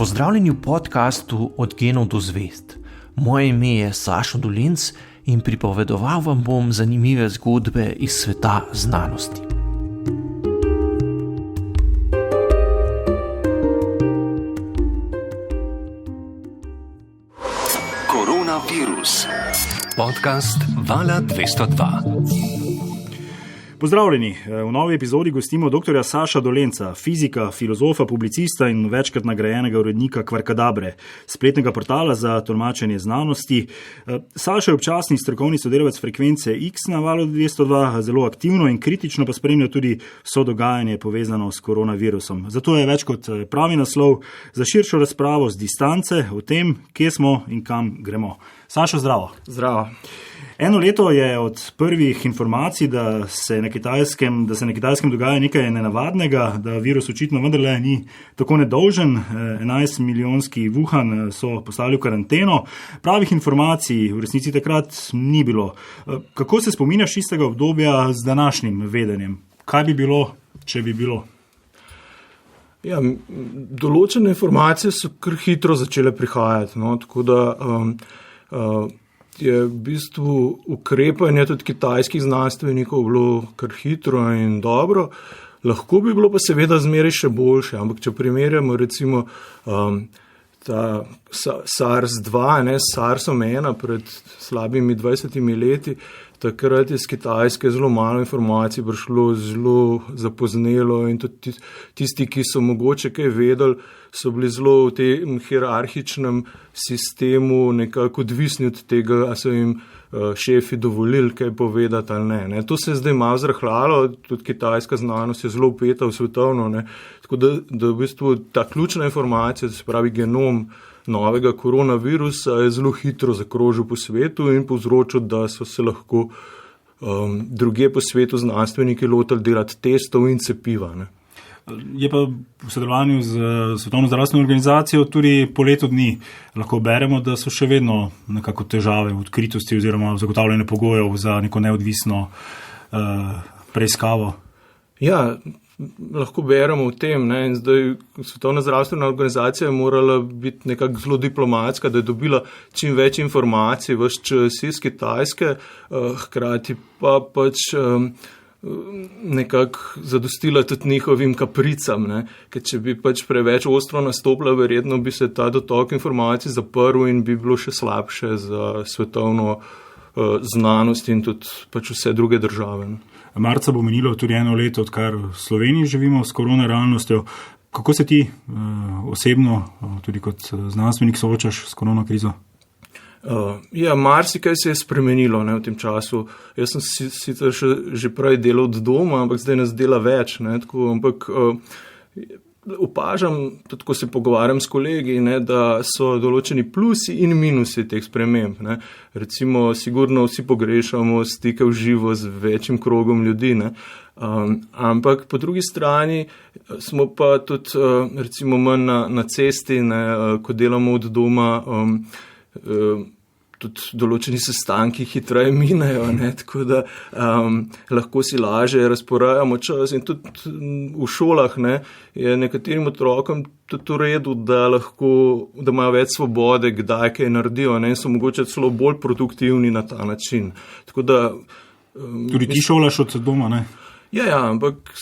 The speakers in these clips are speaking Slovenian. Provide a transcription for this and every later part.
Pozdravljeni v podcastu Od genov do zvezd. Moje ime je Sašo Dolenc in pripovedoval vam bom zanimive zgodbe iz sveta znanosti. Koronavirus. Podcast Vala 202. Pozdravljeni, v novi epizodi gostimo dr. Saša Dolenca, fizika, filozofa, publicista in večkrat nagrajenega urednika Kvarkadabre, spletnega portala za tolmačenje znanosti. Saša je občasni strokovni sodelavec frekvence X na Valu 202, zelo aktivno in kritično pa spremlja tudi vso dogajanje povezano s koronavirusom. Zato je več kot pravi naslov za širšo razpravo z distance o tem, kje smo in kam gremo. Sašo, zdravo. Zdravo. Eno leto je od prvih informacij, da se na Kitajskem dogaja nekaj nenavadnega, da virus očitno vendarle ni tako nedolžen. 11 milijonski Wuhan so poslali v karanteno. Pravih informacij v resnici takrat ni bilo. Kako se spominjaš istega obdobja z današnjim vedenjem? Kaj bi bilo, če bi bilo? Ja, določene informacije so kar hitro začele prihajati, tako da je v bistvu ukrepanje tudi kitajskih znanstvenikov bilo kar hitro in dobro. Lahko bi bilo pa seveda zmeraj še boljše, ampak če primerjamo recimo ta SARS-2, s SARS-om 1 pred slabimi 20 leti, takrat je z Kitajske zelo malo informacij prišlo, zelo zapoznelo in tudi tisti, ki so mogoče kaj vedeli, so bili zelo v tem hierarhičnem sistemu nekako odvisni od tega, a so jim šefi dovolili kaj povedati ali ne. To se je zdaj malo zrahljalo, tudi kitajska znanost je zelo vpeta v svetovno, tako da v bistvu ta ključna informacija, se pravi genom novega koronavirusa, je zelo hitro zakrožil po svetu in povzročil, da so se lahko druge po svetu znanstveniki lotili delati testov in cepiva. Je pa v sodelovanju z Svetovno zdravstveno organizacijo tudi po letu dni lahko beremo, da so še vedno nekako težave v odkritosti oziroma v zagotavljanju pogojev za neko neodvisno preiskavo. Ja, lahko beremo o tem, in zdaj Svetovna zdravstvena organizacija je morala biti nekako zelo diplomatska, da je dobila čim več informacij ves čas iz Kitajske, hkrati pa pač nekako zadostila tudi njihovim kapricam, ker če bi pač preveč ostro nastopila, verjetno bi se ta dotok informacij zaprl in bi bilo še slabše za svetovno znanost in tudi pač vse druge države. Marca bo minilo tudi eno leto, odkar v Sloveniji živimo s korona realnostjo. Kako se ti osebno, tudi kot znanstvenik, soočaš s korona krizo? Marsikaj se je spremenilo v tem času. Jaz sem sicer že prej delal od doma, ampak zdaj nas dela več. Ampak opažam, tudi ko se pogovarjam s kolegi, da so določeni plusi in minusi teh sprememb. Recimo, sigurno vsi pogrešamo stike v živo z večjim krogom ljudi, ampak po drugi strani smo pa tudi recimo manj na cesti, ko delamo od doma, tudi določeni sestanki hitreje minejo, tako da lahko si lažje razporajamo čas in tudi v šolah je nekaterim otrokom tudi v redu, da imajo več svobode, kdaj kaj naredijo in so mogoče celo bolj produktivni na ta način. Tako da, tudi ti šolaš od doma, Ja, ampak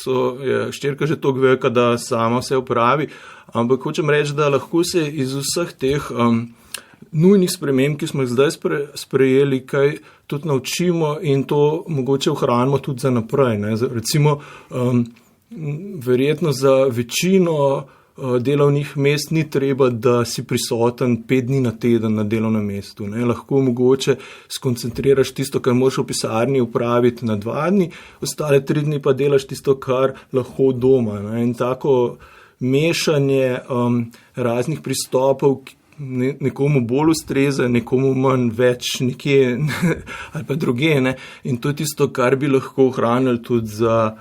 ščerka že toliko velika, da sama vse opravi, ampak hočem reči, da lahko se iz vseh teh nujnih sprememb, ki smo jih zdaj sprejeli, kaj tudi naučimo in to mogoče ohranimo tudi za naprej. Recimo, verjetno za večino delovnih mest ni treba, da si prisoten 5 dni na teden na delovnem mestu. Lahko mogoče skoncentriraš tisto, kar moraš v pisarni upraviti na 2 dni, ostale 3 dni pa delaš tisto, kar lahko doma. In tako mešanje raznih pristopov, nekomu bolj ustreza, nekomu manj, več nekje ali pa druge. In to je tisto, kar bi lahko ohranili tudi za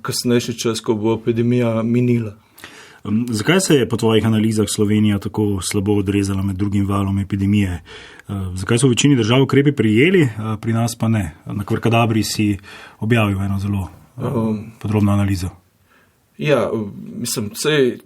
kasnejši čas, ko bo epidemija minila. Zakaj se je po tvojih analizah Slovenija tako slabo odrezala med drugim valom epidemije? Zakaj so v večini držav ukrepi prijeli, pri nas pa ne? Na Kvarkadabri si objavil eno zelo podrobno analizo. Ja, mislim,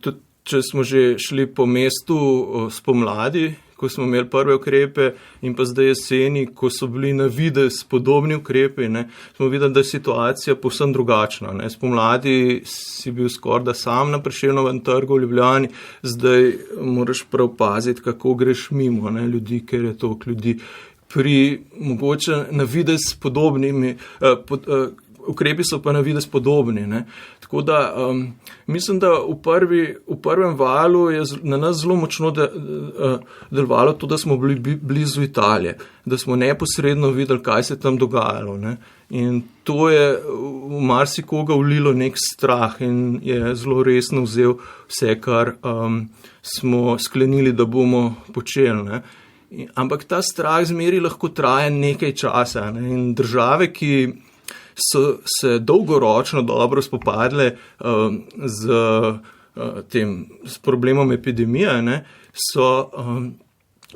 tudi če smo že šli po mestu spomladi, ko smo imeli prve ukrepe in pa zdaj jeseni, ko so bili na videz podobni ukrepi, ne, smo videli, da je situacija povsem drugačna. Ne. Spomladi si bil skoraj da sam na Prešernovem trgu v Ljubljani, zdaj moraš prav paziti, kako greš mimo, ne, ljudi, ker je toliko ljudi. Pri mogoče na videz podobnimi, ukrepi so pa na videz podobni. Ne. Tako da mislim, da v prvem valu je na nas zelo močno delovalo to, da smo bili blizu Italije, da smo neposredno videli, kaj se tam dogajalo. Ne. In to je v marsikoga vlilo nek strah in je zelo resno vzel vse, kar smo sklenili, da bomo počeli. Ne. Ampak ta strah zmeri lahko traja nekaj časa. Ne. In države, ki so se dolgoročno dobro spopadle s problemom epidemije, ne,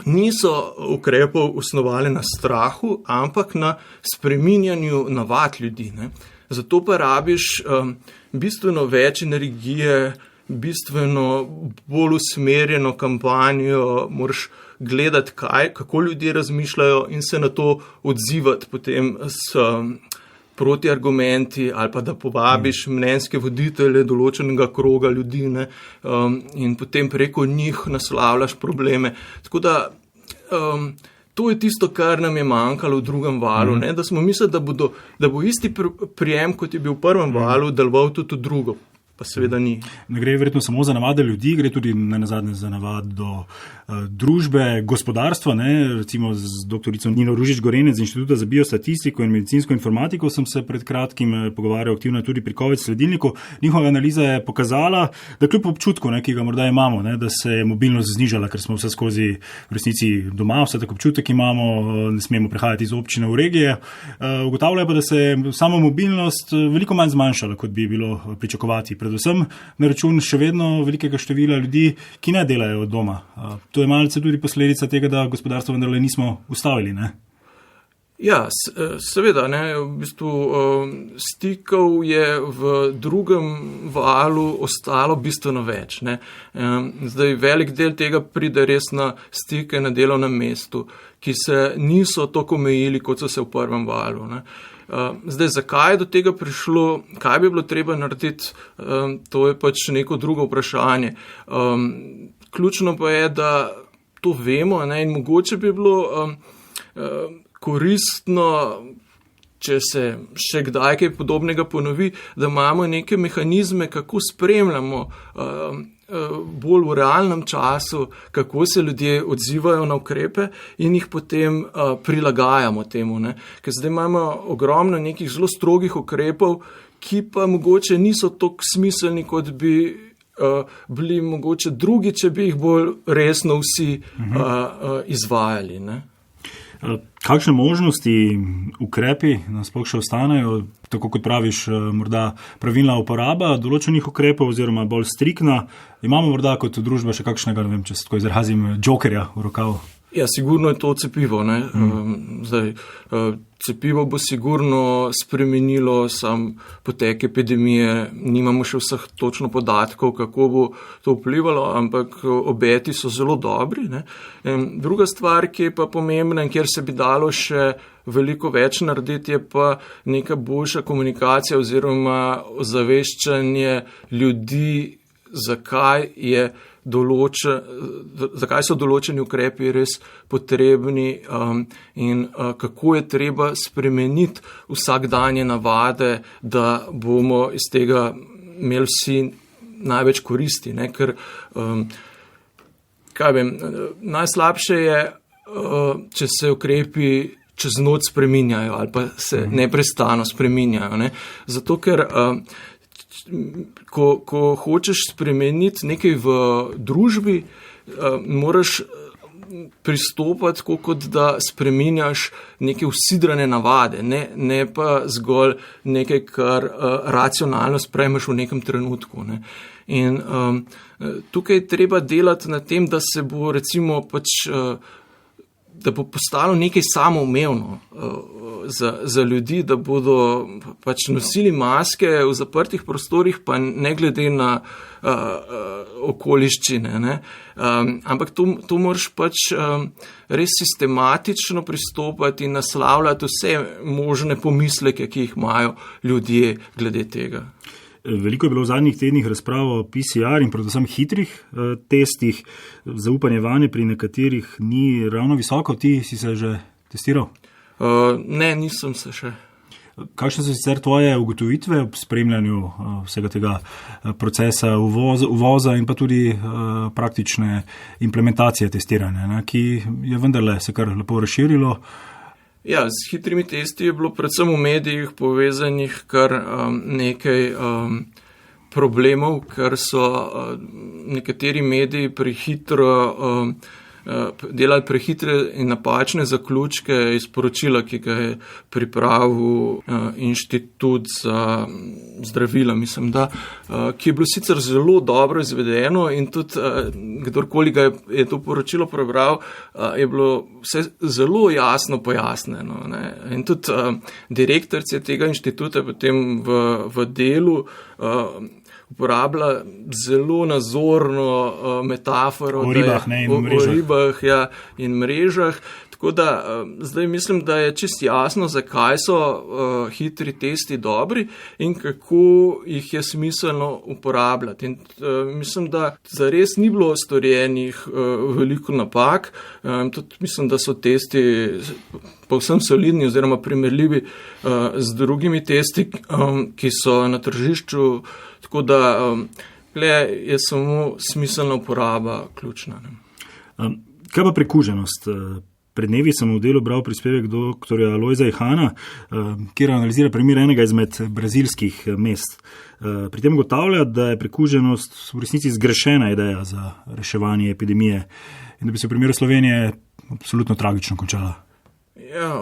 niso ukrepov osnovali na strahu, ampak na spreminjanju navad ljudi. Ne. Zato pa rabiš bistveno več energije, bistveno bolj usmerjeno kampanjo, moraš gledati, kako ljudje razmišljajo in se na to odzivati potem s protiargumenti ali pa da povabiš mnenjske voditelje določenega kroga ljudi, ne, in potem preko njih naslavljaš probleme. Tako da to je tisto, kar nam je manjkalo v drugem valu, ne, da smo mislili, da bo isti prijem, kot je bil v prvem valu, deloval tudi v drugo. Pa seveda ni. Ne gre verjetno samo za navade ljudi, gre tudi nenazadnje za navad do družbe, gospodarstva. Ne? Recimo z doktorico Nino Ružič-Gorenec z Inštituta za biostatistiko in medicinsko informatiko sem se pred kratkim pogovarjal aktivno tudi pri COVID sledilniku. Njihova analiza je pokazala, da kljub občutku, ne, ki ga morda imamo, ne, da se je mobilnost znižala, ker smo vse skozi v resnici doma, vse tak občutek imamo, ne smemo prehajati iz občine v regije. Ugotavljajo pa, da se je sama mobilnost veliko manj zmanjšala, kot bi bilo pričakovati. Predvsem na račun še vedno velikega števila ljudi, ki ne delajo od doma. To je malce tudi posledica tega, da gospodarstvo vendarle nismo ustavili, ne? Ja, seveda, ne, v bistvu stikov je v drugem valu ostalo bistveno več, ne. Zdaj velik del tega pride res na stike na delovnem mestu, ki se niso tako omejili, kot so se v prvem valu, ne. Zdaj, zakaj je do tega prišlo, kaj bi bilo treba narediti, to je pač neko drugo vprašanje. Ključno pa je, da to vemo, ne, in mogoče bi bilo koristno, če se še kdaj kaj podobnega ponovi, da imamo neke mehanizme, kako spremljamo bolj v realnem času, kako se ljudje odzivajo na ukrepe in jih potem prilagajamo temu. Ne. Ker zdaj imamo ogromno nekih zelo strogih ukrepov, ki pa mogoče niso toliko smiselni, kot bi bili mogoče drugi, če bi jih bolj resno vsi izvajali. Ne. Kakšne možnosti, ukrepi nasploh še ostanejo, tako kot praviš, morda pravilna uporaba določenih ukrepov oziroma bolj striktna? Imamo morda kot družba še kakšnega, ne vem, če se tako izrazim, džokerja v rokavu? Ja, sigurno je to cepivo. Ne? Zdaj, cepivo bo sigurno spremenilo sam potek epidemije, nimamo še vseh točno podatkov, kako bo to vplivalo, ampak obeti so zelo dobri. Ne? Druga stvar, ki je pa pomembna in kjer se bi dalo še veliko več narediti, je pa neka boljša komunikacija oziroma ozaveščanje ljudi, zakaj so določeni ukrepi res potrebni in kako je treba spremeniti vsakdanje navade, da bomo iz tega imeli vsi največ koristi. Ne? Ker, najslabše je, če se ukrepi čez noč spreminjajo ali pa se neprestano spreminjajo. Ne? Zato, ker ko hočeš spremeniti nekaj v družbi, moraš pristopati, kot da spreminjaš neke usidrane navade, ne pa zgolj nekaj, kar racionalno sprejmeš v nekem trenutku. Ne. In tukaj treba delati na tem, da se bo recimo pač da bo postalo nekaj samoumevno za ljudi, da bodo pač nosili maske v zaprtih prostorih, pa ne glede na okoliščine. Ne. Ampak to moraš pač res sistematično pristopati in naslavljati vse možne pomisleke, ki jih imajo ljudje glede tega. Veliko je bilo v zadnjih tednih razprav o PCR in predvsem hitrih testih. Zaupanje vanje pri nekaterih ni ravno visoko. Ti si se že testiral? Ne, nisem se še. Kakšne so sicer tvoje ugotovitve ob spremljanju vsega tega procesa uvoza in pa tudi praktične implementacije testiranja, ki je vendarle se kar lepo razširilo? Ja, z hitrimi testi je bilo predvsem v medijih povezanih kar nekaj problemov, ker so nekateri mediji prehitro delali prehitre in napačne zaključke iz poročila, ki ga je pripravil Inštitut za zdravila, mislim, da, ki je bilo sicer zelo dobro izvedeno in tudi kdorkoli ga je to poročilo prebral, je bilo vse zelo jasno pojasneno. Ne. In tudi direktorica tega inštituta potem v delu uporablja zelo nazorno metaforo o ribah, o ribah in mrežah. Tako da zdaj mislim, da je čisto jasno, zakaj so hitri testi dobri in kako jih je smiselno uporabljati. In mislim, da zares ni bilo storjenih veliko napak. Tudi mislim, da so testi povsem solidni oziroma primerljivi z drugimi testi, ki so na tržišču. Tako da je samo smiselna uporaba ključna. Kaj pa prekuženost? Pred dnevi sem v delu bral prispevek doktorja Lojza Ihana, kjer analizira primer enega izmed brazilskih mest. Pri tem ugotavlja, da je prekuženost v resnici zgrešena ideja za reševanje epidemije in da bi se v primeru Slovenije absolutno tragično končala. Ja,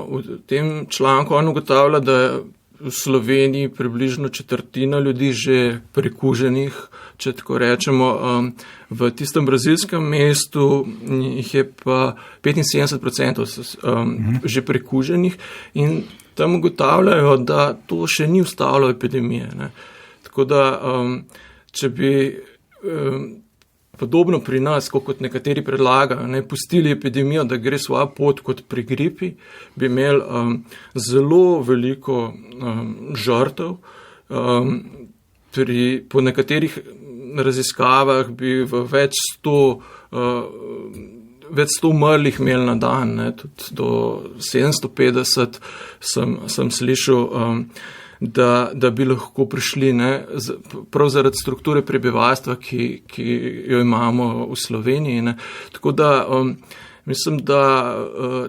v tem članku on ugotavlja, da je v Sloveniji približno četrtina ljudi že prekuženih, če tako rečemo. V tistem brazilskem mestu jih je pa 75% že prekuženih in tam ugotavljajo, da to še ni ustavilo epidemije. Ne. Tako da, če bi podobno pri nas, kot nekateri predlagajo, ne pustili epidemijo, da gre svojo pot kot pri gripi, bi imeli zelo veliko žrtev. Po nekaterih raziskavah bi v več sto umrlih imeli na dan, ne, tudi do 750 sem slišal, da bi lahko prišli, ne, prav zaradi strukture prebivalstva, ki jo imamo v Sloveniji. Ne. Tako da mislim, da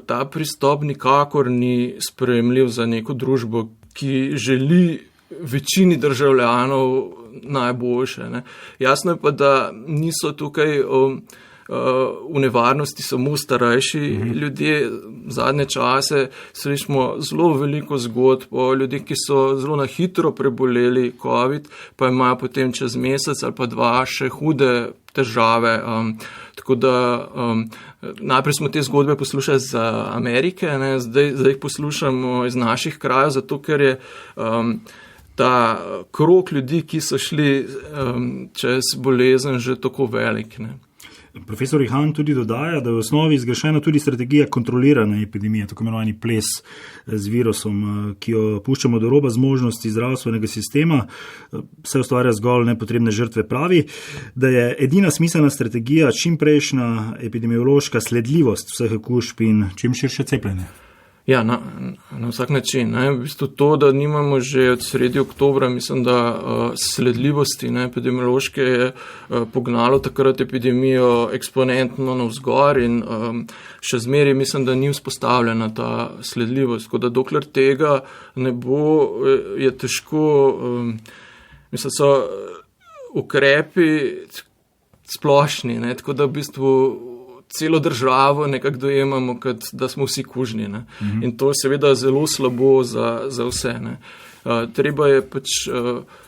ta pristop nikakor ni sprejemljiv za neko družbo, ki želi večini državljanov najboljše. Ne. Jasno je pa, da niso tukaj v nevarnosti samo starejši ljudje. Zadnje čase slišimo zelo veliko zgodb o ljudeh, ki so zelo na hitro preboleli COVID, pa imajo potem čez mesec ali pa dva še hude težave. Tako da najprej smo te zgodbe poslušali iz Amerike, ne, zdaj jih poslušamo iz naših krajev, zato ker je ta krog ljudi, ki so šli čez bolezen, že tako velik. Ne. Profesor Ihan tudi dodaja, da je v osnovi zgrešena tudi strategija kontrolirane epidemije, tako imenovani ples z virusom, ki jo puščamo do roba zmožnosti zdravstvenega sistema, se ustvarja zgolj nepotrebne žrtve. Pravi, da je edina smiselna strategija čimprejšnja epidemiološka sledljivost vseh okužb in čim širše cepljenje. Ja, na vsak način. Ne. V bistvu to, da nimamo že od sredi oktobra, mislim, da sledljivosti, ne, epidemiološke je pognalo takrat epidemijo eksponentno navzgor in še zmeraj mislim, da ni vzpostavljena ta sledljivost. Tako da dokler tega ne bo, je težko, mislim, so ukrepi splošni, ne, tako da v bistvu celo državo nekako dojemamo, da smo vsi kužni. Ne. In to je seveda zelo slabo za vse. Ne. Treba je pač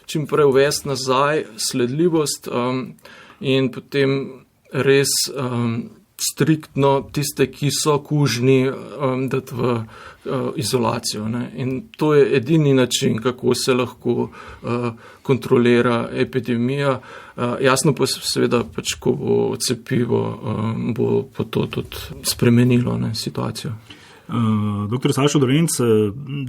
čim prej uvesti nazaj sledljivost in potem res striktno tiste, ki so kužni, dati v izolacijo. Ne. In to je edini način, kako se lahko kontrolira epidemija. Jasno pa seveda, ko bo cepivo, bo pa to tudi spremenilo situacijo. Dr. Sašo Dolenc,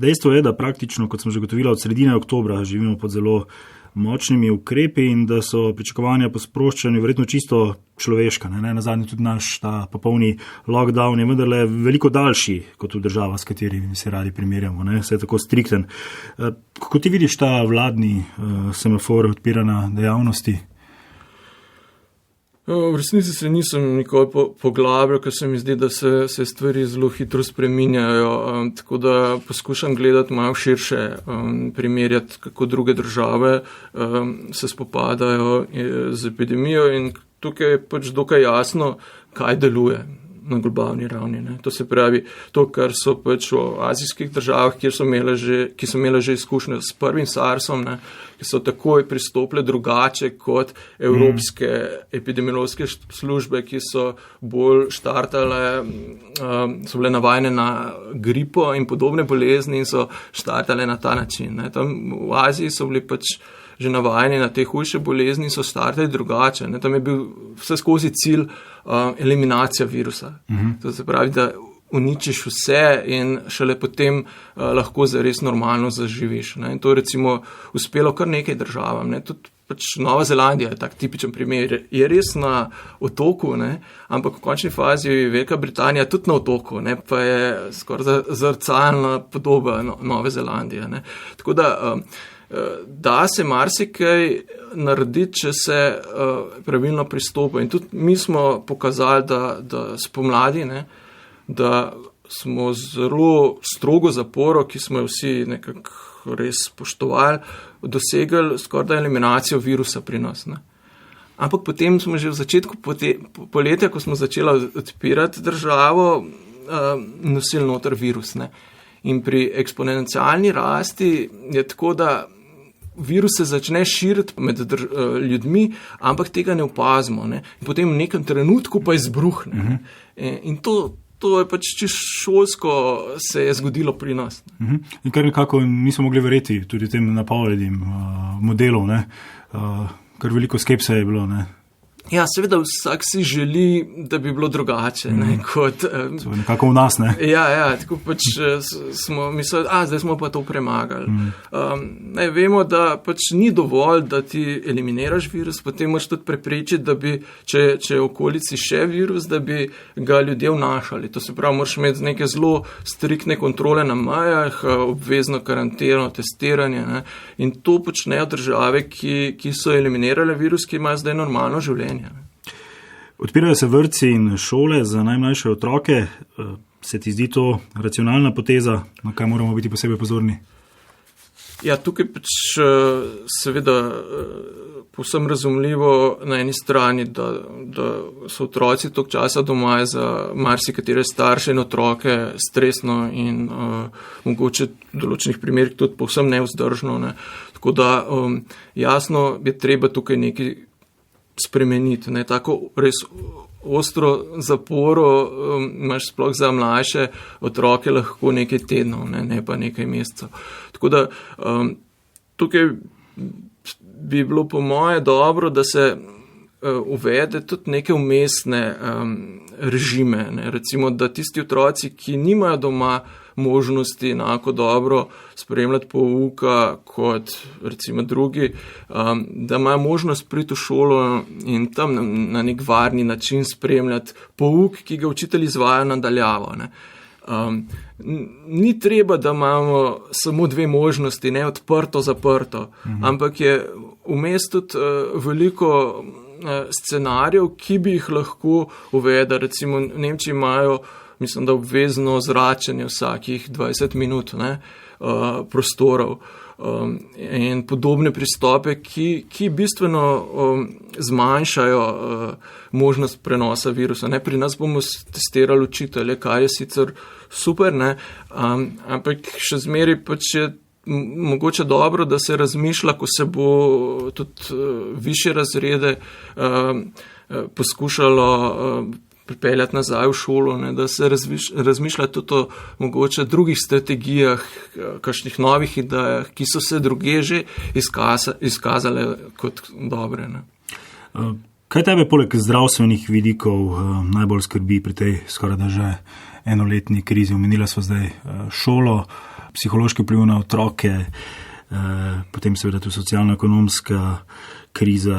dejstvo je, da praktično, kot smo že gotovili, od sredine oktobra živimo pod zelo močnimi ukrepi in da so pričakovanja po sproščanju verjetno čisto človeška. Na zadnje tudi naš ta popolni lockdown je vendarle veliko daljši kot v državah, s katerimi se radi primerjamo. Vse je tako strikten. Kako ti vidiš ta vladni semafor odpiranja dejavnosti? V resnici se nisem nikoli poglabljal, ker se mi zdi, da se stvari zelo hitro spreminjajo, tako da poskušam gledati malo širše, primerjati, kako druge države se spopadajo z epidemijo in tukaj je pač dokaj jasno, kaj deluje na globalni ravni. Ne. To se pravi, to, kar so pač v azijskih državah, ki so imele že izkušnje s prvim SARS-om, ne, ki so takoj pristopile drugače kot evropske epidemiološke službe, ki so bolj štartale, so bile navajene na gripo in podobne bolezni in so štartale na ta način. Ne. Tam v Aziji so bili pač že navajeni na te hujše bolezni in so startali drugače. Ne. Tam je bil vse skozi cilj eliminacija virusa. To se pravi, da uničiš vse in šele potem lahko zares normalno zaživiš. Ne. In to je recimo uspelo kar nekaj državam. Ne. Tudi pač Nova Zelandija je tak tipičen primer. Je res na otoku, ne, ampak v končni fazi je Velika Britanija tudi na otoku, ne, pa je skoraj zrcalna podoba Nove Zelandije. Ne. Tako da se marsikaj narediti, če se pravilno pristopa. In tudi mi smo pokazali, da spomladi, ne, da smo zelo strogo zaporo, ki smo jo vsi nekako res spoštovali, dosegli skoraj eliminacijo virusa pri nas. Ne. Ampak potem smo že v začetku poletja, ko smo začeli odpirati državo, nosili noter virus. Ne. In pri eksponencialni rasti je tako, da virus se začne širiti med ljudmi, ampak tega ne opazimo. Ne. In potem v nekem trenutku pa izbruhne. In to je pač čisto šolsko se je zgodilo pri nas. In kar nekako nismo mogli verjeti tudi tem napovedim modelov, ne. Kar veliko skepse je bilo. Ne. Ja, seveda vsak si želi, da bi bilo drugače. Ne, kot, nekako v nas, ne? Ja, tako pač smo mislili, zdaj smo pa to premagali. Vemo, da pač ni dovolj, da ti eliminiraš virus, potem moraš tudi preprečiti, da bi, če je v okolici še virus, da bi ga ljudje vnašali. To se pravi, moraš imeti neke zelo striktne kontrole na mejah, obvezno karanteno, testiranje. Ne, in to počnejo države, ki so eliminirale virus, ki imajo zdaj normalno življenje. Odpirajo se vrtci in šole za najmlajše otroke. Se ti zdi to racionalna poteza, na kaj moramo biti posebej pozorni? Ja, tukaj pač seveda povsem razumljivo na eni strani, da so otroci toliko časa doma za marsikatere starše in otroke stresno in mogoče v določenih primerih tudi povsem nevzdržno. Ne. Tako da jasno je treba tukaj nekaj spremeniti. Ne. Tako res ostro zaporo imaš sploh za mlajše otroke lahko nekaj tednov, ne pa nekaj mesecev. Tako da tukaj bi bilo po moje dobro, da se uvede tudi neke umestne režime. Ne. Recimo, da tisti otroci, ki nimajo doma možnosti enako dobro spremljati pouka kot recimo drugi, da imajo možnost priti v šolo in tam na nek varni način spremljati pouk, ki ga učitelji izvajajo nadaljavo. Ne. Ni treba, da imamo samo dve možnosti, ne odprto, zaprto, ampak je vmes tudi veliko scenarijev, ki bi jih lahko uvedli. Recimo v Nemčiji imajo, mislim, da obvezno zračenje vsakih 20 minut, ne, prostorov in podobne pristope, ki bistveno zmanjšajo možnost prenosa virusa. Ne. Pri nas bomo testirali učitelje, kar je sicer super, ne, ampak še zmeraj pač je mogoče dobro, da se razmišlja, ko se bo tudi više razrede poskušalo pripeljati nazaj v šolo, ne, da se razmišlja tudi o mogoče drugih strategijah, kakšnih novih idejah, ki so se druge že izkazale kot dobre. Ne. Kaj tebe poleg zdravstvenih vidikov najbolj skrbi pri tej skoraj da že enoletni krizi? Omenila sva zdaj šolo, psihološki vpliv na otroke, potem seveda tudi socialno-ekonomska kriza,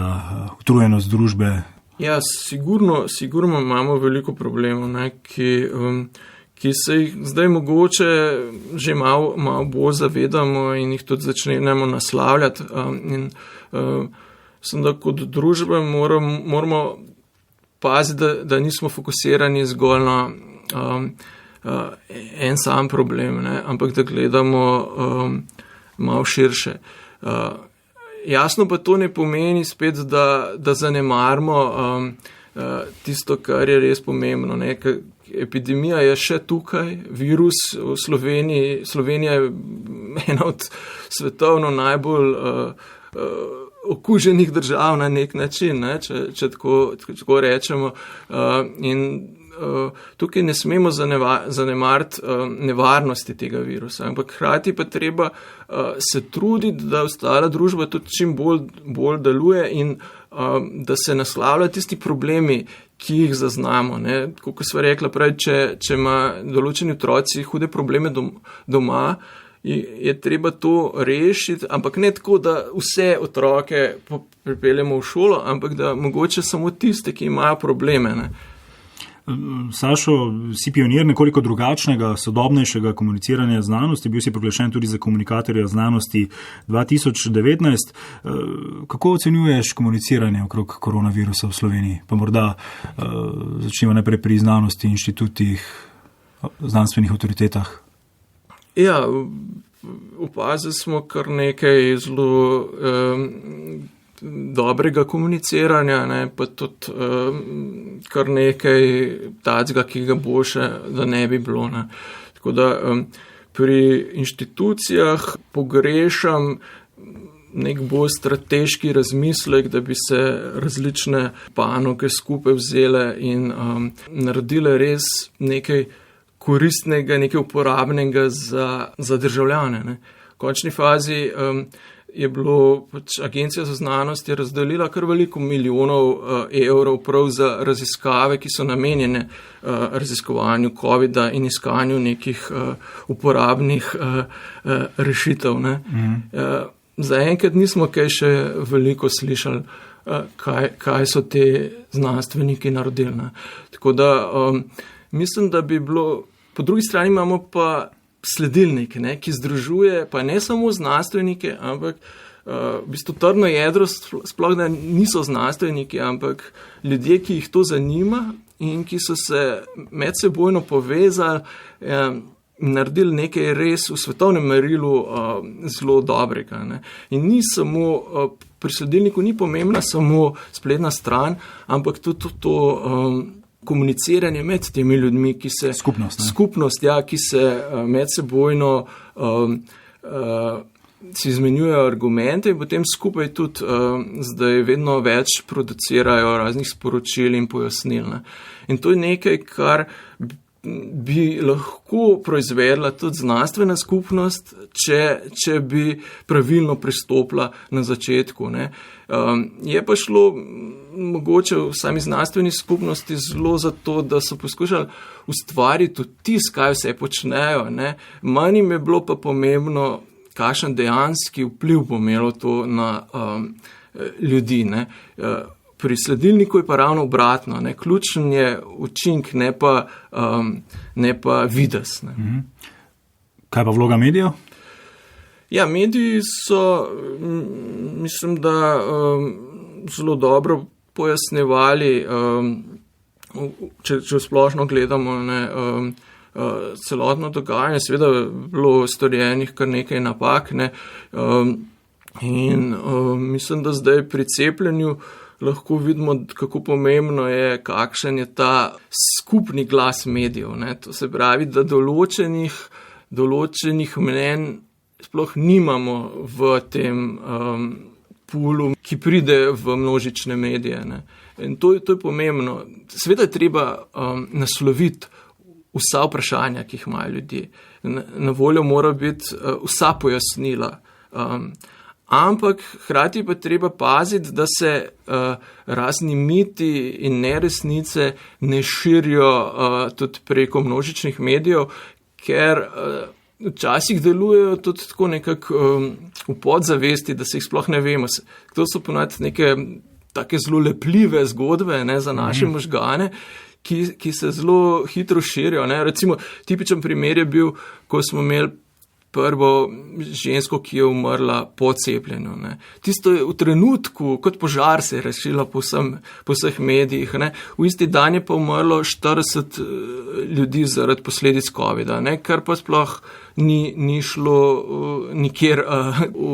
utrujenost družbe. Ja, sigurno imamo veliko problemov, ne, ki se jih zdaj mogoče že malo bolj zavedamo in jih tudi začnemo naslavljati. Mislim, da kot družba moramo paziti, da nismo fokusirani zgolj na en sam problem, ne, ampak da gledamo malo širše. Jasno pa to ne pomeni spet, da zanemarimo tisto, kar je res pomembno. Ne? Epidemija je še tukaj, virus v Sloveniji. Slovenija je ena od svetovno najbolj okuženih držav na nek način, ne? Če tako rečemo. Tukaj ne smemo zanemariti nevarnosti tega virusa, ampak hkrati pa treba se truditi, da ostala družba tudi čim bolj deluje in da se naslavlja tisti problemi, ki jih zaznamo. Kot sva rekla prej, če ima določeni otroci hude probleme doma, je treba to rešiti, ampak ne tako, da vse otroke pripeljemo v šolo, ampak da mogoče samo tiste, ki imajo probleme. Ne. Sašo, si pionir nekoliko drugačnega, sodobnejšega komuniciranja znanosti, bil si proglašen tudi za komunikatorja znanosti 2019. Kako ocenjuješ komuniciranje okrog koronavirusa v Sloveniji? Pa morda začnimo najprej pri znanosti, inštitutih, znanstvenih avtoritetah. Ja, opazili smo kar nekaj zelo dobrega komuniciranja, ne, pa tudi kar nekaj tacga, ki ga boljše, da ne bi bilo. Ne. Tako da pri inštitucijah pogrešam nek bolj strateški razmislek, da bi se različne panoge skupaj vzele in naredile res nekaj koristnega, nekaj uporabnega za državljane. Ne. V končni fazi je bilo, Agencija za znanost je razdelila kar veliko milijonov evrov prav za raziskave, ki so namenjene raziskovanju COVID-a in iskanju nekih uporabnih rešitev. Ne. Zaenkrat nismo kaj še veliko slišali, kaj so te znanstveniki naredili. Ne. Tako da mislim, da bi bilo, po drugi strani imamo pa sledilnik, ne, ki združuje pa ne samo znanstvenike, ampak v bistvu trdno jedro sploh da niso znanstveniki, ampak ljudje, ki jih to zanima in ki so se medsebojno povezali in naredili nekaj res v svetovnem merilu zelo dobrega. Ne. In ni samo, pri sledilniku ni pomembna samo spletna stran, ampak tudi to komuniciranje med temi ljudmi, ki se skupnost, ja, ki se medsebojno si izmenjujejo argumente in potem skupaj tudi zdaj vedno več producirajo raznih sporočil in pojasnil. Ne. In to je nekaj, kar bi lahko proizvedla tudi znanstvena skupnost, če bi pravilno pristopila na začetku. Ne. Je pa šlo mogoče v sami znanstveni skupnosti zelo za to, da so poskušali ustvariti vtis, kaj vse počnejo. Ne. Manj jim je bilo pa pomembno, kakšen dejanski vpliv bo imelo to na ljudi. Ne. Pri sledilniku je pa ravno obratno. Ne. Ključen je učink, ne pa videz. Ne. Kaj pa vloga medijev? Ja, mediji so, mislim, da zelo dobro pojasnjevali, če splošno gledamo, ne, celotno dogajanje. Seveda je bilo storjenih kar nekaj napak, ne, in mislim, da zdaj pri cepljenju lahko vidimo, kako pomembno je, kakšen je ta skupni glas medijev. Ne. To se pravi, da določenih mnenj sploh nimamo v pulu, ki pride v množične medije. Ne. In to je pomembno. Seveda je treba nasloviti vsa vprašanja, ki jih imajo ljudje. Na voljo mora biti vsa pojasnila. Ampak hkrati pa treba paziti, da se razni miti in neresnice ne širijo tudi preko množičnih medijev, ker včasih delujejo tudi tako nekako v podzavesti, da se jih sploh ne vemo. To so ponavadi neke take zelo lepljive zgodbe, ne, za naše možgane, ki se zelo hitro širijo. Ne. Recimo, tipičen primer je bil, ko smo imeli prvo žensko, ki je umrla po cepljenju. Ne. Tisto je v trenutku, kot požar se je razširilo po vseh medijih. Ne. V isti dan je pa umrlo 40 ljudi zaradi posledic COVID-a, ne, kar pa sploh ni šlo nikjer v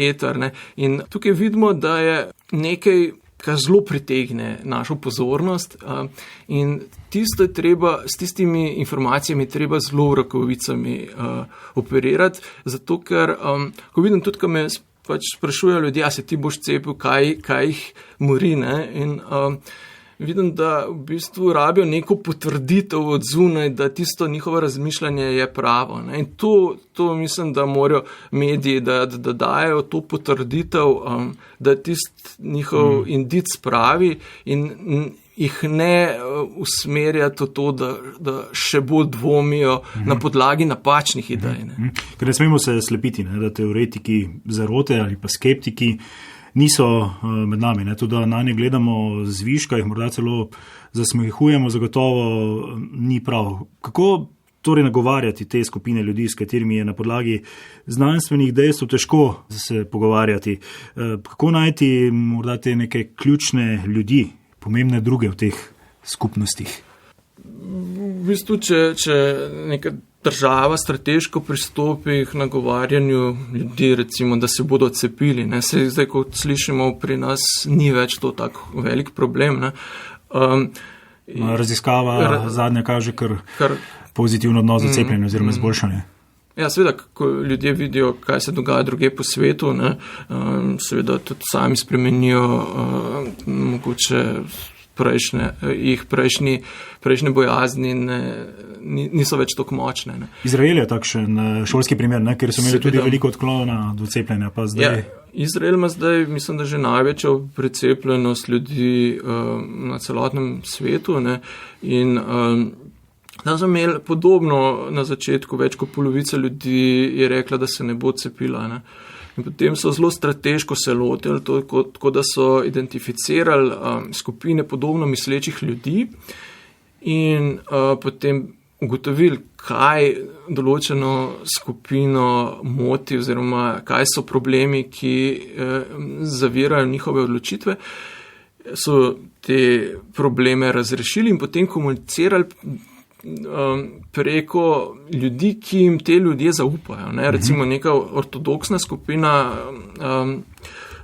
eter. Ne. In tukaj vidimo, da je nekaj, kar zelo pritegne našo pozornost in tisto je treba, s tistimi informacijami treba zelo v rokovicami operirati, zato ker, ko vidim tudi, ko me pač sprašujejo ljudje, a se ti boš cepil, kaj jih mori, ne, in vidim, da v bistvu rabijo neko potrditev od zunaj, da tisto njihovo razmišljanje je pravo. Ne. In to mislim, da morajo mediji, da dajo to potrditev, da tist njihov indic pravi in jih ne usmerjati v to, da še bolj dvomijo na podlagi napačnih idej. Ne. Ker ne smemo se slepiti, ne, da teoretiki zarote ali pa skeptiki niso med nami, ne, tudi da na nje gledamo zviška, jih morda celo zasmehujemo, zagotovo ni prav. Kako torej nagovarjati te skupine ljudi, s katerimi je na podlagi znanstvenih dejstev težko se pogovarjati? Kako najti morda te neke ključne ljudi, pomembne druge v teh skupnostih? V bistvu, če neka država strateško pristopi k nagovarjanju ljudi, recimo, da se bodo cepili. Ne. Zdaj, kot slišimo, pri nas ni več to tak velik problem. Ne. Raziskava zadnja kaže kar pozitivno odnos do cepljenja oziroma izboljšanje. Ja, seveda, ko ljudje vidijo, kaj se dogaja druge po svetu, ne, seveda tudi sami spremenijo mogoče prejšnje bojazni niso več tako močne. Ne. Izrael je takšen šolski primer, ne, ker so imeli tudi veliko odklona do cepljenja. Pa zdaj... Ja, Izrael ima zdaj, mislim, da že največjo precepljenost ljudi na celotnem svetu. Ne, in da so imeli podobno na začetku, več kot polovica ljudi je rekla, da se ne bo cepila. Ne. In potem so zelo strateško se lotili, tako da so identificirali skupine podobno mislečih ljudi in potem ugotovili, kaj določeno skupino moti oziroma kaj so problemi, ki zavirajo njihove odločitve. So te probleme razrešili in potem komunicirali preko ljudi, ki jim te ljudje zaupajo. Ne? Recimo neka ortodoksna skupina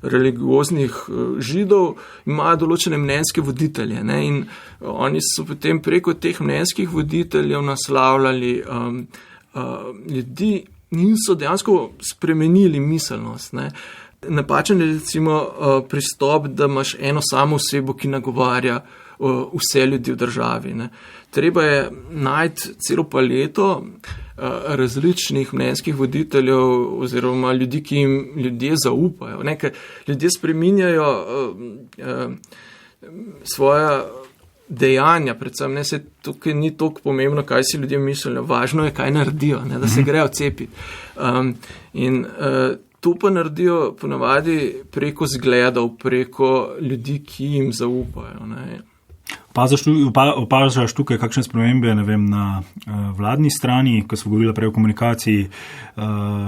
religioznih židov ima določene mnenjske voditelje, ne? In oni so potem preko teh mnenjskih voditeljev naslavljali ljudi in so dejansko spremenili miselnost. Ne? Napačen je recimo pristop, da imaš eno samo osebo, ki nagovarja vse ljudi v državi. Ne. Treba je najti celo paleto različnih mnenjskih voditeljev oziroma ljudi, ki jim ljudje zaupajo. Ne, ker ljudje spreminjajo svoja dejanja, predvsem ne, se tukaj ni toliko pomembno, kaj si ljudje mislijo, važno je, kaj naredijo, ne, da se grejo cepiti. To pa naredijo ponavadi preko zgledov, preko ljudi, ki jim zaupajo. Ne. Opažaš tukaj kakšne spremembe, ne vem, na vladni strani, ko smo govorili prej o komunikaciji,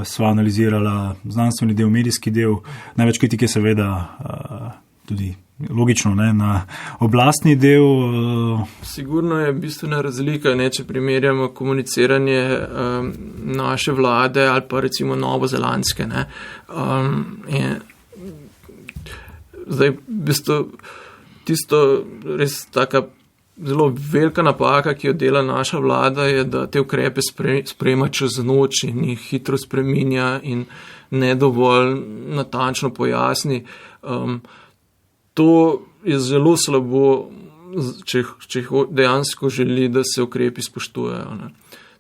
sva analizirala znanstveni del, medijski del, največ kritike seveda tudi logično, ne, na oblastni del. Sigurno je bistvena razlika, ne, če primerjamo komuniciranje naše vlade ali pa recimo novozelandske. Ne. Zdaj, v bistvu, tisto res taka zelo velika napaka, ki jo dela naša vlada, je, da te ukrepe sprejema čez noč in jih hitro spreminja in ne dovolj natančno pojasni. To je zelo slabo, če dejansko želi, da se ukrepi spoštujejo. Ne.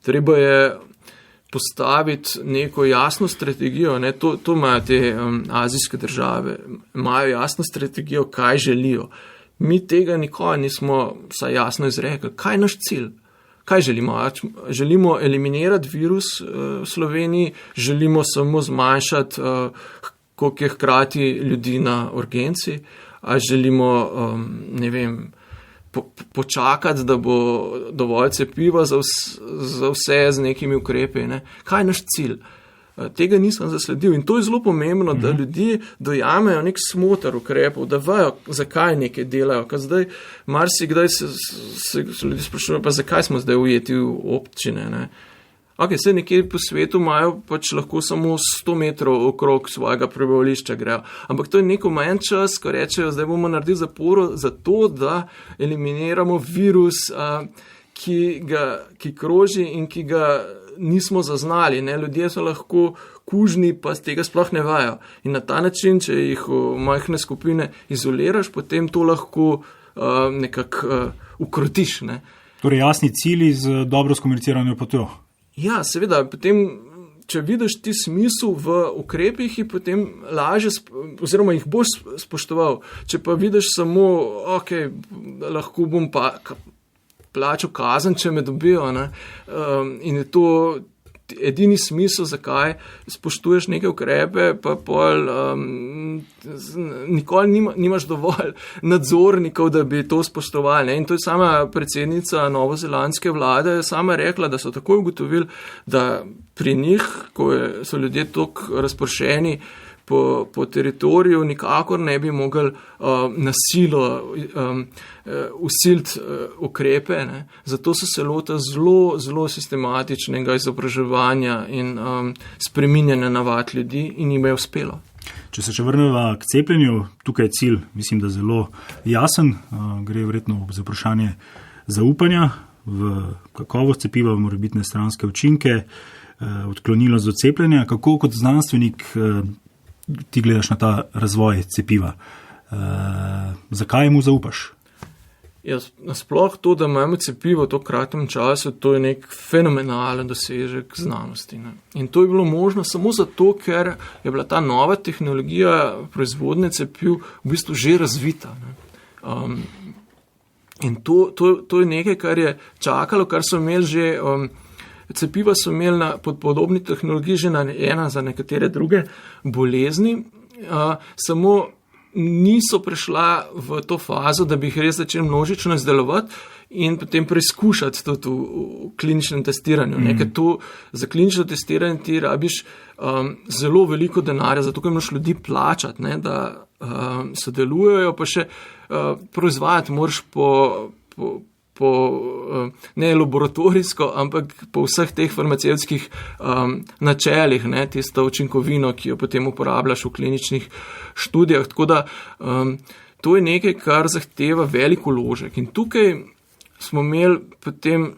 Treba je postaviti neko jasno strategijo, ne. To imajo te azijske države, imajo jasno strategijo, kaj želijo. Mi tega nikoli nismo vsaj jasno izrekli. Kaj je naš cilj? Kaj želimo? Želimo eliminirati virus v Sloveniji, želimo samo zmanjšati, koliko je hkrati ljudi na urgenci, a želimo, ne vem, počakati, da bo dovolj cepiva za vse z nekimi ukrepi. Ne? Kaj je naš cilj? Tega nisem zasledil in to je zelo pomembno, da ljudje dojamejo nek smotar ukrepov, da vejo, zakaj nekaj delajo. Ker zdaj marsikdaj se ljudje sprašujejo, pa zakaj smo zdaj ujeti v občine. Ne? Ok, vse nekje po svetu imajo pač lahko samo 100 metrov okrog svojega prebivališča grejo. Ampak to je nek omejen čas, ko rečejo, zdaj bomo naredili zaporo za to, da eliminiramo virus, ki kroži in ki ga nismo zaznali. Ne? Ljudje so lahko kužni, pa tega sploh ne vajo. In na ta način, če jih v majhne skupine izoliraš, potem to lahko nekako ukrotiš. Ne? Torej jasni cilji z dobro skomunicirano potjo. Ja, seveda, potem, če vidiš ti smisel v ukrepih, jih potem lažje, oziroma jih boš spoštoval. Če pa vidiš samo, ok, lahko bom pa plačal kazen, če me dobijo, ne? In je to edini smisel, zakaj spoštuješ neke ukrepe, pa pol nikoli nimaš dovolj nadzornikov, da bi to spoštovali. Ne? In to je sama predsednica novozelandske vlade sama rekla, da so takoj ugotovili, da pri njih, ko so ljudje toliko razpršeni po teritoriju, nikakor ne bi mogli nasilo usiliti ukrepe. Ne? Zato so se lotili zelo, zelo sistematičnega izobraževanja in spreminjanja navad ljudi in jim je uspelo. Če se še vrneva k cepljenju, tukaj je cilj, mislim, da zelo jasen, gre verjetno za vprašanje zaupanja v kakovost cepiva, v morebitne stranske učinke, odklonilnost do cepljenja. Kako kot znanstvenik ti gledaš na ta razvoj cepiva? Zakaj mu zaupaš? Ja, nasploh to, da imamo cepivo v to kratkem času, to je nek fenomenalen dosežek znanosti. Ne? In to je bilo možno samo zato, ker je bila ta nova tehnologija proizvodnje cepiv v bistvu že razvita. Ne? In to je nekaj, kar je čakalo, kar so imeli že... Cepiva so imeli pod podobni tehnologiji že za nekatere druge bolezni, samo niso prešla v to fazo, da bi jih res začeli množično izdelovati in potem preizkušati tudi v kliničnem testiranju. Ker to za klinično testiranje ti rabiš zelo veliko denarja, zato ker moraš ljudi plačati, ne, da sodelujejo, pa še proizvajati moraš ne laboratorijsko, ampak po vseh teh farmacevtskih načelih, ne, tisto učinkovino, ki jo potem uporabljaš v kliničnih študijah. Tako da to je nekaj, kar zahteva velik vložek. In tukaj smo imeli potem,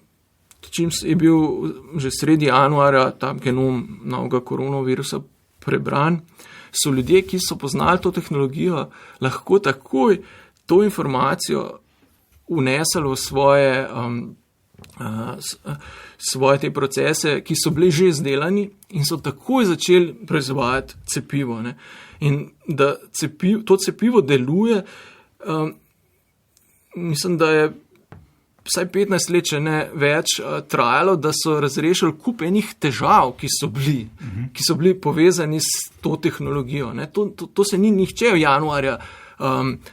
čim je bil že sredi januarja ta genom novega koronavirusa prebran, so ljudje, ki so poznali to tehnologijo, lahko takoj to informacijo unesli v svoje te procese, ki so bili že izdelani in so takoj začeli proizvajati cepivo. Ne. In da to cepivo deluje, mislim, da je vsaj 15 let, če ne več, trajalo, da so razrešili kup enih težav, ki so bili povezani s to tehnologijo. Ne. To se ni nihče v januarja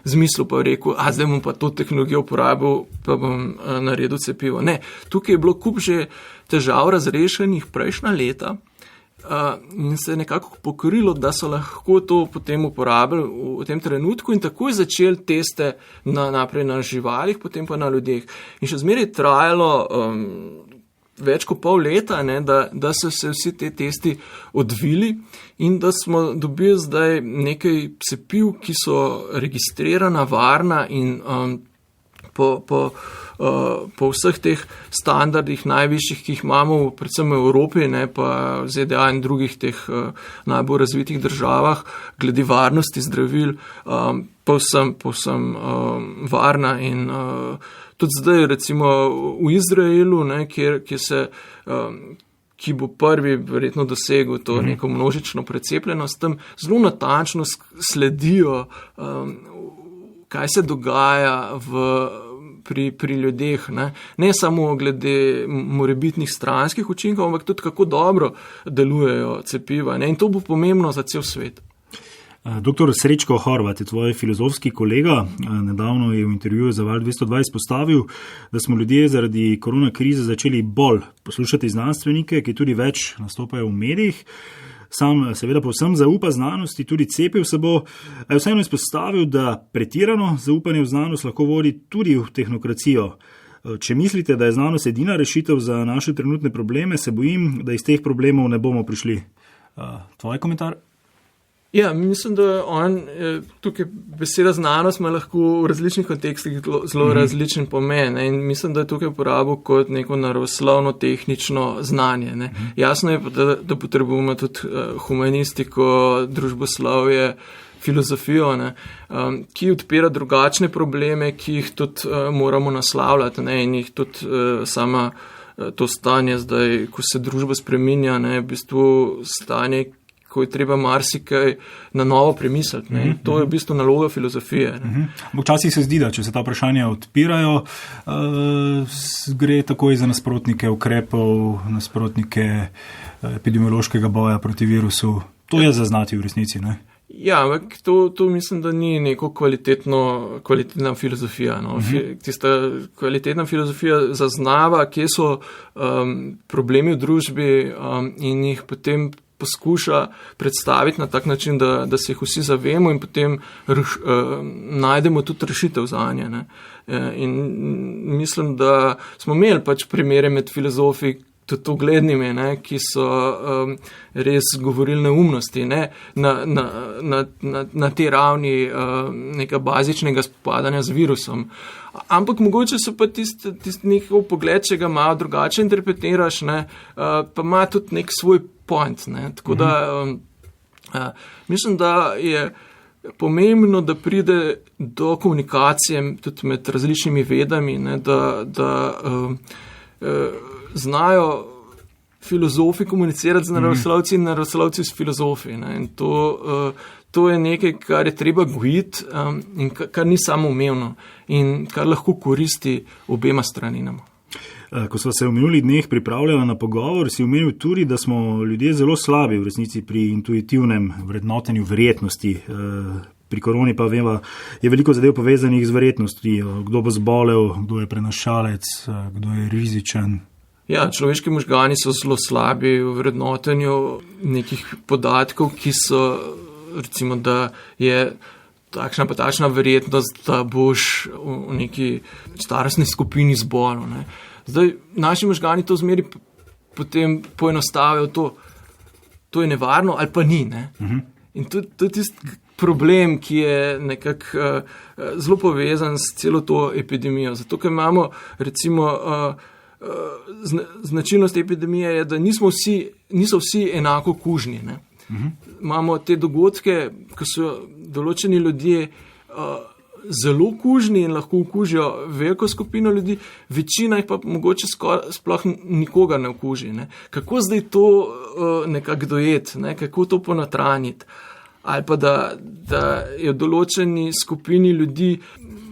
zmislil pa rekel, zdaj bom pa to tehnologijo uporabil, pa bom naredil cepivo. Ne, tukaj je bilo kup že težav razrešenih prejšnja leta in se je nekako pokrilo, da so lahko to potem uporabili v tem trenutku in takoj začeli teste naprej na živalih, potem pa na ljudeh. In še zmeraj trajalo več kot pol leta, ne, da so se vsi te testi odvili in da smo dobili zdaj nekaj cepiv, ki so registrirana, varna in po vseh teh standardih najvišjih, ki jih imamo, predvsem v Evropi, ne, pa v ZDA in drugih teh najbolj razvitih državah, glede varnosti zdravil, povsem varna in tudi zdaj recimo v Izraelu, ne, ki bo prvi verjetno dosegel to neko množično precepljenost, tam zelo natančno sledijo, kaj se dogaja pri ljudeh, ne samo glede morebitnih stranskih učinkov, ampak tudi kako dobro delujejo cepiva, ne? In to bo pomembno za cel svet. Doktor Srečko Horvat je tvoj filozofski kolega, nedavno je v intervjuju za Val 202 izpostavil, da smo ljudje zaradi korona krize začeli bolj poslušati znanstvenike, ki tudi več nastopajo v medijih. Sam seveda povsem zaupa znanosti, tudi cepil se bo, a je vseeno izpostavil, da pretirano zaupanje v znanost lahko vodi tudi v tehnokracijo. Če mislite, da je znanost edina rešitev za naše trenutne probleme, se bojim, da iz teh problemov ne bomo prišli. Tvoj komentar? Ja, mislim, da tukaj beseda znanost ima lahko v različnih kontekstih zelo različen pomen, in mislim, da je tukaj uporabil kot neko naravoslovno tehnično znanje. Ne. Jasno je, da potrebujemo tudi humanistiko, družboslovje, filozofijo, ne, ki odpira drugačne probleme, ki jih tudi moramo naslavljati, ne, in jih tudi sama to stanje zdaj, ko se družba spreminja, ne, v bistvu stanje, ko je treba marsikaj na novo premisliti. To je v bistvu naloga filozofije. Včasih se zdi, da če se ta vprašanja odpirajo, gre takoj za nasprotnike ukrepov, nasprotnike epidemiološkega boja proti virusu. To je zaznati v resnici, ne? Ja, ampak to mislim, da ni neko kvalitetna filozofija. No. Tista kvalitetna filozofija zaznava, kje so problemi v družbi in jih potem poskuša predstaviti na tak način, da se jih vsi zavemo in potem najdemo tudi rešitev zanje. Ne. In mislim, da smo imeli pač primere med filozofi, tudi uglednimi, ne, ki so res govorili neumnosti, ne, na te ravni nekega bazičnega spopadanja z virusom. Ampak mogoče so pa tisti njihov pogled, če ga malo drugače interpretiraš, ne, pa ima tudi nek svoj point. Ne. Tako da mislim, da je pomembno, da pride do komunikacije tudi med različnimi vedami, ne, da znajo filozofi komunicirati z naravoslovci in naravoslovci s filozofi. Ne. In to je nekaj, kar je treba gojiti in kar ni samoumevno in kar lahko koristi obema straninama. Ko smo se v minulih dneh pripravljali na pogovor, si omenil tudi, da smo ljudje zelo slabi v resnici pri intuitivnem vrednotenju verjetnosti. Pri koroni pa vemo, je veliko zadev povezanih z verjetnostjo, kdo bo zbolel, kdo je prenašalec, kdo je rizičen. Ja, človeški možgani so zelo slabi v vrednotenju nekih podatkov, ki so, recimo, da je takšna pa takšna verjetnost, da boš v neki starostni skupini zbolel. Ne. Zdaj, naši možgani to zmeri potem poenostavijo to je nevarno ali pa ni. Ne. In to je tisti problem, ki je nekako zelo povezan s celo to epidemijo. Zato, ker imamo recimo značilnost epidemije je, da niso vsi enako kužni. Ne. Imamo te dogodke, ko so določeni ljudje zelo kužni in lahko okužijo veliko skupino ljudi, večina jih pa mogoče sploh nikogar ne okuži. Ne. Kako zdaj to nekako dojeti, ne? Kako to ponotraniti? Ali pa da je v določeni skupini ljudi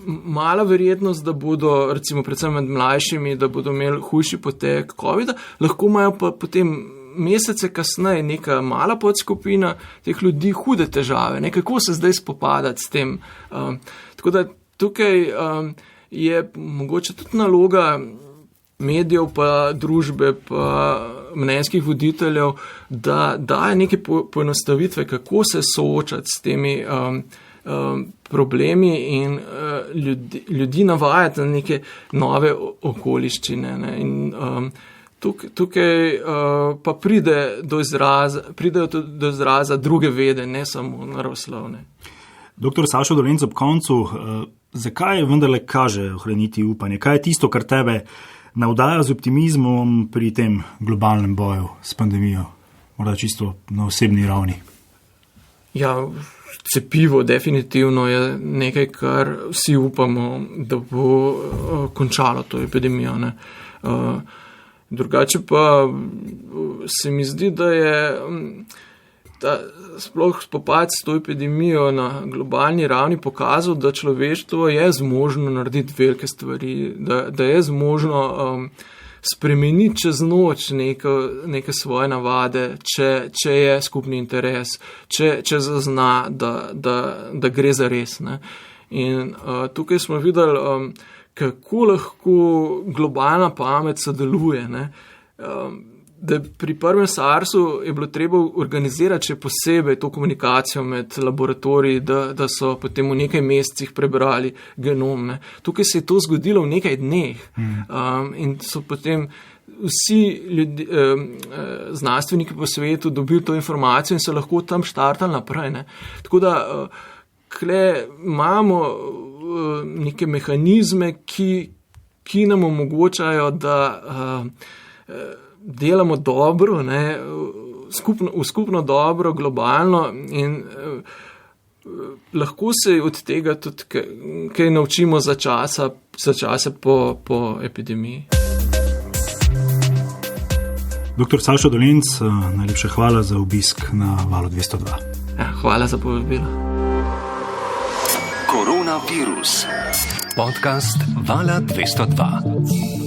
mala verjetnost, da bodo, recimo predvsem med mlajšimi, da bodo imeli hujši potek COVID-a, lahko imajo pa potem mesece kasneje neka mala podskupina teh ljudi hude težave. Ne? Kako se zdaj spopadati s tem? Tako da tukaj je mogoče tudi naloga medijev, pa družbe, pa mnenjskih voditeljev, da daje neke poenostavitve, kako se soočati s temi problemi in ljudi navajati na neke nove okoliščine. Ne? In tukaj pa pridejo do izraza druge vede, ne samo naravoslovne. Doktor Sašo Dolenc, ob koncu, zakaj vendarle kaže ohraniti upanje? Kaj je tisto, kar tebe navdaja z optimizmom pri tem globalnem boju s pandemijo? Morda čisto na osebni ravni. Ja, cepivo definitivno je nekaj, kar vsi upamo, da bo končalo to epidemijo. Ne? Drugače pa se mi zdi, da je sploh spopad s to epidemijo na globalni ravni pokazal, da človeštvo je zmožno narediti velike stvari, da je zmožno spremeniti čez noč neke svoje navade, če je skupni interes, če zazna, da gre za res. Ne? In tukaj smo videli, kako lahko globalna pamet sodeluje. Ne? Da pri prvem SARS-u je bilo treba organizirati še posebej to komunikacijo med laboratoriji, da so potem v nekaj mesecih prebrali genom. Ne. Tukaj se je to zgodilo v nekaj dneh in so potem vsi znanstveniki po svetu dobili to informacijo in so lahko tam štartali naprej. Ne. Tako da kle imamo neke mehanizme, ki nam omogočajo, da delamo dobro, ne, v skupno dobro, globalno in lahko se od tega tudi kaj naučimo za časa po epidemiji. Dr. Sašo Dolenc, najlepša hvala za obisk na Valu 202. Ja, hvala za povabilo. Koronavirus. Podcast Vala 202.